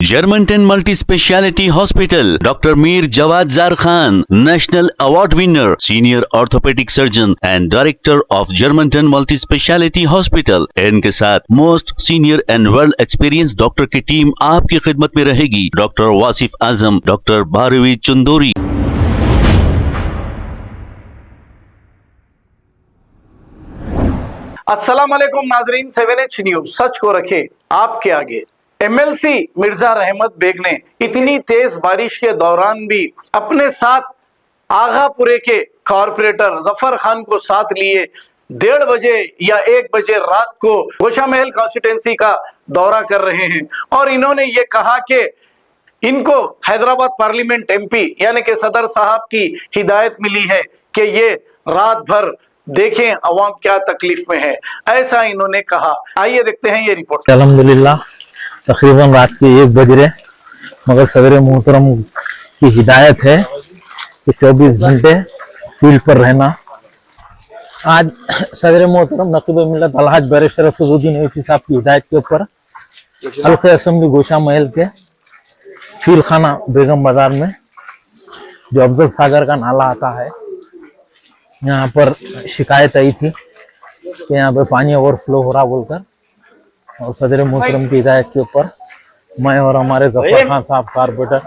Germantown Multi Speciality Hospital, Dr. Mir Jawad Zar Khan, National Award winner, Senior Orthopedic Surgeon and Director of Germantown Multi Speciality Hospital। इनके साथ most senior and world experience doctor की team आपकी खिदमत में रहेगी। Doctor Wasif Azam, doctor Bharvi Chandori. अस्सलाम वालेकुम नाजरीन, 7H न्यूज सच को रखे आपके आगे। MLC मिर्जा रहमत बेग ने इतनी तेज बारिश के दौरान भी अपने साथ आगापुरे के कॉरपोरेटर जफर खान को साथ लिए 1:30 बजे या 1 बजे रात को गोशामहल कॉन्स्टिट्यूंसी का दौरा कर रहे हैं और इन्होंने ये कहा कि इनको हैदराबाद पार्लियामेंट MP यानी कि सदर साहब की हिदायत मिली है कि ये रात भर देखें अवाम क्या तकलीफ में है, ऐसा इन्होंने कहा। आइए देखते हैं ये रिपोर्ट। अल्हम्दुलिल्लाह तकरीबन रात के 1 बज रहे, मगर सवेरे मोहतरम की हिदायत है कि 24 घंटे फील्ड पर रहना। आज सवेरे मोहतरम नकीब मिल्लत अलहाज बैरिस्टर अफजलुद्दीन ओवैसी साहब की हिदायत के ऊपर हल्के असेंबली गोशा महल के फील खाना बेगम बाजार में जो अफजल सागर का नाला आता है, यहाँ पर शिकायत आई थी कि यहाँ पे पानी ओवरफ्लो हो रहा बोलकर, और सदर मोहतरम की हिदायत के ऊपर मैं और हमारे जफर खान साहब कारपोरेटर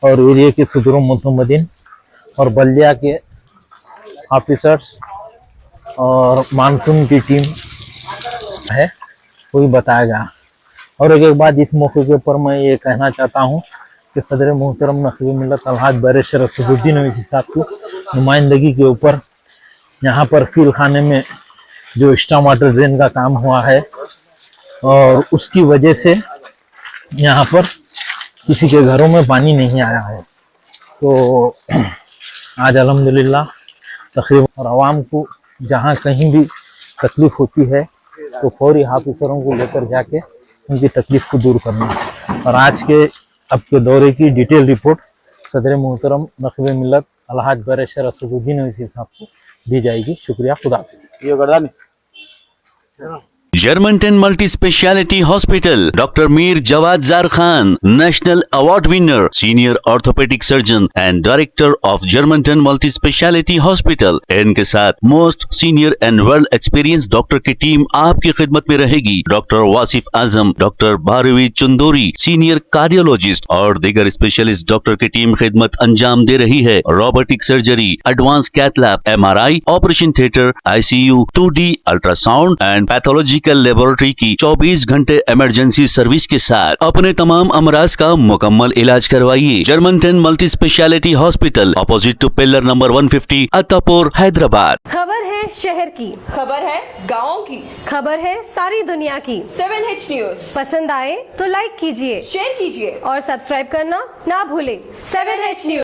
और एरिया के सदर मुतमदीन और बल्दिया के ऑफिसर्स और मानसून की टीम है वही बताया गया। और एक बात इस मौके के ऊपर मैं ये कहना चाहता हूँ कि सदर मोहतरम नकीब मिल्लत अलहाज बैरिस्टर अफजलुद्दीन ओवैसी साहब की नुमाइंदगी के ऊपर यहाँ पर फील खाने में जो स्टॉर्म वाटर ड्रेन का काम हुआ है और उसकी वजह से यहाँ पर किसी के घरों में पानी नहीं आया है। तो आज अल्हम्दुलिल्लाह तकरीबन और आवाम को जहाँ कहीं भी तकलीफ होती है तो फौरी ऑफिसरों को लेकर जाके उनकी तकलीफ को दूर करना। और आज के अब के दौरे की डिटेल रिपोर्ट सदर मोहतरम नकीब मिल्लत अलहाज बैरिस्टर अफजलुद्दीन ओवैसी साहब को दी जाएगी। शुक्रिया, खुदा हाफिज़। ये गर्दानी Germantown Multi Speciality Hospital, Dr. Mir Jawad Zar Khan, National Award winner, Senior Orthopedic Surgeon and Director of Germantown Multi Speciality Hospital। इनके साथ most senior and world experience doctor की टीम आपकी खिदमत में रहेगी। Doctor Wasif Azam, doctor Bharvi Chandori, senior cardiologist और दीगर specialist doctor की टीम खिदमत अंजाम दे रही है। Robotic surgery, advance cath lab, MRI, operation theatre, ICU, 2D ultrasound and pathology laboratory की 24 घंटे इमरजेंसी सर्विस के साथ अपने तमाम अमराज का मुकम्मल इलाज करवाइए। Germanten multi speciality hospital, opposite to pillar number 150, Attapur, Hyderabad. खबर है शहर की, खबर है गाँव की, खबर है सारी दुनिया की। 7H न्यूज पसंद आए तो लाइक कीजिए, शेयर कीजिए और सब्सक्राइब करना ना भूलें। 7H news.